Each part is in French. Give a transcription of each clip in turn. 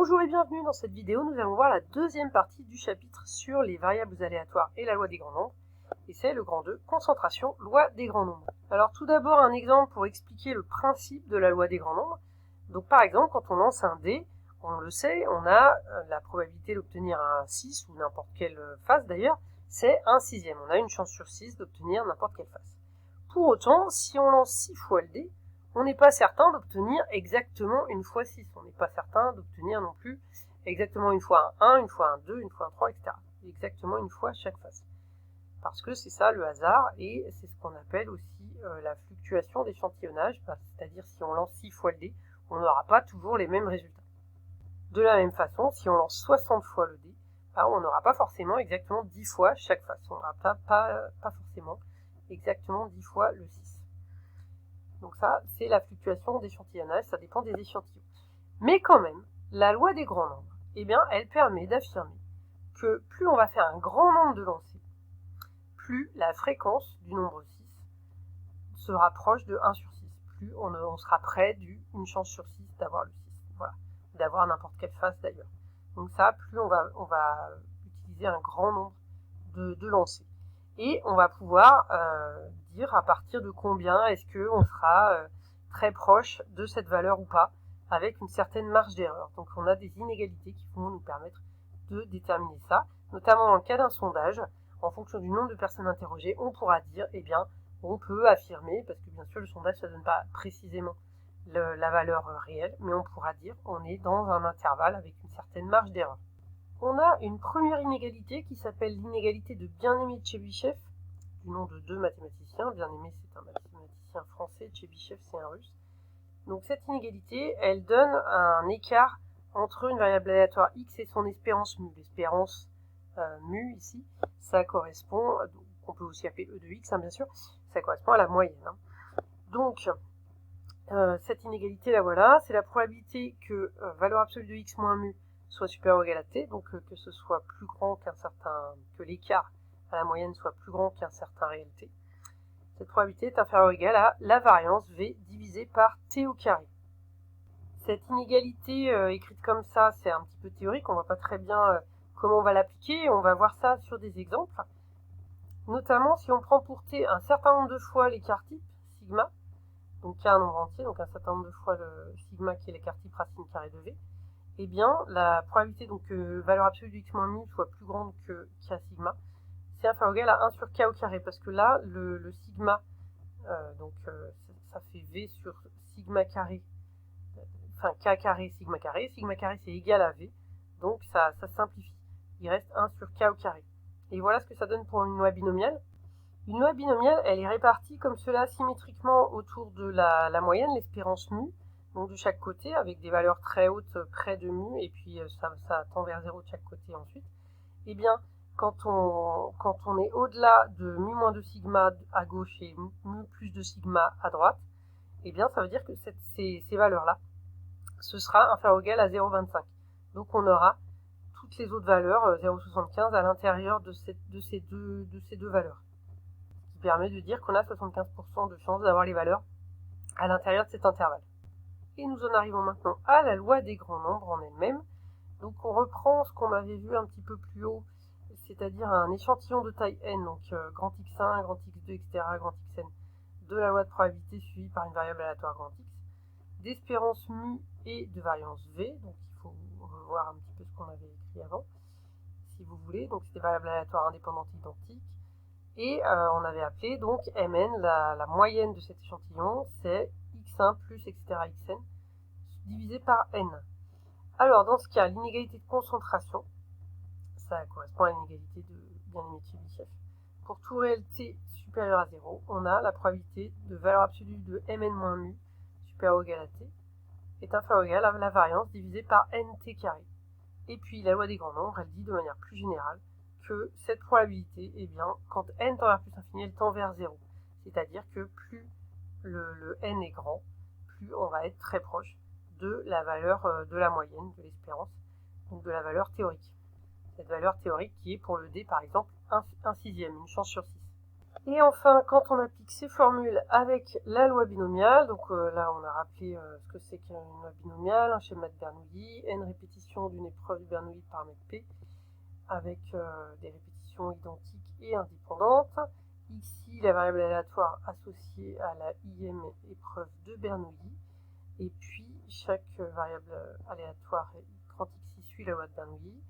Bonjour et bienvenue dans cette vidéo, nous allons voir la deuxième partie du chapitre sur les variables aléatoires et la loi des grands nombres, et c'est le grand 2, concentration, loi des grands nombres. Alors tout d'abord un exemple pour expliquer le principe de la loi des grands nombres. Donc par exemple, quand on lance un dé, on le sait, on a la probabilité d'obtenir un 6, ou n'importe quelle face d'ailleurs, c'est un sixième. On a une chance sur 6 d'obtenir n'importe quelle face. Pour autant, si on lance 6 fois le dé, on n'est pas certain d'obtenir exactement une fois 6. On n'est pas certain d'obtenir non plus exactement une fois un 1, une fois un 2, une fois un 3, etc. Exactement une fois chaque face. Parce que c'est ça le hasard, et c'est ce qu'on appelle aussi la fluctuation d'échantillonnage, c'est-à-dire si on lance 6 fois le dé, on n'aura pas toujours les mêmes résultats. De la même façon, si on lance 60 fois le dé, on n'aura pas forcément exactement 10 fois chaque face. On n'aura pas forcément exactement 10 fois le 6. Donc ça, c'est la fluctuation d'échantillonnage, ça dépend des échantillons. Mais quand même, la loi des grands nombres, elle permet d'affirmer que plus on va faire un grand nombre de lancers, plus la fréquence du nombre 6 se rapproche de 1 sur 6. Plus on sera près d'une chance sur 6 d'avoir le 6. Voilà. D'avoir n'importe quelle face d'ailleurs. Donc ça, plus on va utiliser un grand nombre de lancers. Et on va pouvoir dire à partir de combien est-ce qu'on sera très proche de cette valeur ou pas, avec une certaine marge d'erreur. Donc on a des inégalités qui vont nous permettre de déterminer ça, notamment dans le cas d'un sondage, en fonction du nombre de personnes interrogées, on pourra dire, on peut affirmer, parce que bien sûr le sondage ne donne pas précisément la valeur réelle, mais on pourra dire on est dans un intervalle avec une certaine marge d'erreur. On a une première inégalité qui s'appelle l'inégalité de Bien-Aimé de Tchebychev, du nom de deux mathématiciens. Bien-Aimé, c'est un mathématicien français, Tchebychev, c'est un russe. Donc cette inégalité, elle donne un écart entre une variable aléatoire x et son espérance mu. L'espérance mu, ici, ça correspond, on peut aussi appeler e de x, bien sûr, ça correspond à la moyenne. Donc, cette inégalité, la voilà, c'est la probabilité que valeur absolue de x moins mu soit supérieur ou égal à t, donc que ce soit plus grand que l'écart à la moyenne soit plus grand qu'un certain réel t. Cette probabilité est inférieure ou égale à la variance v divisée par t au carré. Cette inégalité écrite comme ça, c'est un petit peu théorique, on ne voit pas très bien comment on va l'appliquer, on va voir ça sur des exemples. Notamment si on prend pour t un certain nombre de fois l'écart type, sigma, donc qui a un nombre entier, donc un certain nombre de fois le sigma qui est l'écart type racine carrée de v, la probabilité que valeur absolue de x moins mu soit plus grande que k sigma, c'est inférieur ou égal à 1 sur k au carré, parce que là, le sigma, ça fait v sur sigma carré, k carré, sigma carré c'est égal à v, donc ça simplifie, il reste 1 sur k au carré. Et voilà ce que ça donne pour une loi binomiale. Une loi binomiale, elle est répartie comme cela symétriquement autour de la moyenne, l'espérance mu, donc de chaque côté, avec des valeurs très hautes près de mu, et puis ça tend vers 0 de chaque côté ensuite. Quand on est au-delà de mu moins de sigma à gauche et mu plus de sigma à droite, ça veut dire que ces valeurs-là, ce sera inférieur ou égal à 0,25. Donc on aura toutes les autres valeurs, 0,75, à l'intérieur de ces deux valeurs. Ce qui permet de dire qu'on a 75% de chance d'avoir les valeurs à l'intérieur de cet intervalle. Et nous en arrivons maintenant à la loi des grands nombres en elle-même. Donc on reprend ce qu'on avait vu un petit peu plus haut, c'est-à-dire un échantillon de taille n, donc grand x1, grand x2, etc., grand xn, de la loi de probabilité suivie par une variable aléatoire grand x, d'espérance mu et de variance v, donc il faut revoir un petit peu ce qu'on avait écrit avant, si vous voulez, donc c'est des variables aléatoires indépendantes identiques, et on avait appelé donc mn, la moyenne de cet échantillon, c'est x1 plus etc. xn, divisé par n. Alors dans ce cas, l'inégalité de concentration, ça correspond à l'inégalité de Bien-Aimé de Tchebychev. Pour tout réel t supérieur à 0, on a la probabilité de valeur absolue de mn moins mu supérieur ou égal à t est inférieur ou égal à la variance divisée par nt carré. Et puis la loi des grands nombres, elle dit de manière plus générale que cette probabilité, quand n tend vers plus infini, elle tend vers 0. C'est-à-dire que plus le n est grand, plus on va être très proche de la valeur de la moyenne, de l'espérance, donc de la valeur théorique. Cette valeur théorique qui est pour le d par exemple un sixième, une chance sur 6. Et enfin, quand on applique ces formules avec la loi binomiale, donc là on a rappelé ce que c'est qu'une loi binomiale, un schéma de Bernoulli, n répétitions d'une épreuve de Bernoulli par mètre P, avec des répétitions identiques et indépendantes. Ici, la variable aléatoire associée à la ième épreuve de Bernoulli. Et puis, chaque variable aléatoire 30x suit la loi de Bernoulli.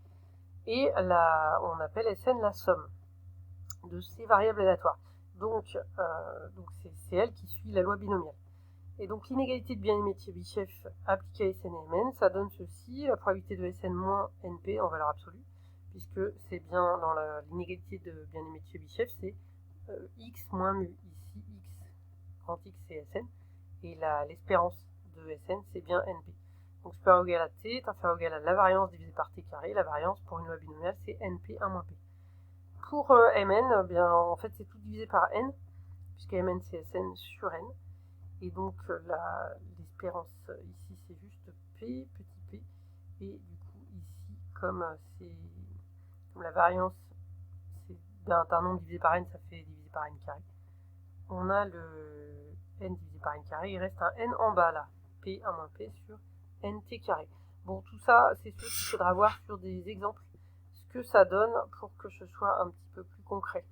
Et on appelle Sn la somme de ces variables aléatoires. Donc c'est elle qui suit la loi binomiale. Et donc l'inégalité de Bien-Aimé-Tchebyshev appliquée à Sn et Mn, ça donne ceci, la probabilité de Sn moins Np en valeur absolue, puisque c'est bien dans l'inégalité de Bien-Aimé-Tchebyshev, c'est x moins mu. Ici, x, grand X c'est Sn, et l'espérance de Sn c'est bien Np. Donc supérieur ou égal à t est inférieur ou égal à la variance divisée par t carré. La variance pour une loi binomiale c'est Np 1 moins p. Pour Mn, bien, en fait, c'est tout divisé par n, puisque Mn c'est Sn sur n. Et donc, l'espérance ici, c'est juste p, petit p. Et du coup, ici, comme la variance c'est d'un nombre divisé par n, ça fait divisé par n carré. On a le n divisé par n carré, il reste un n en bas là, p 1 moins p sur nt carré. Bon, tout ça, c'est sûr qu'il faudra voir sur des exemples ce que ça donne pour que ce soit un petit peu plus concret.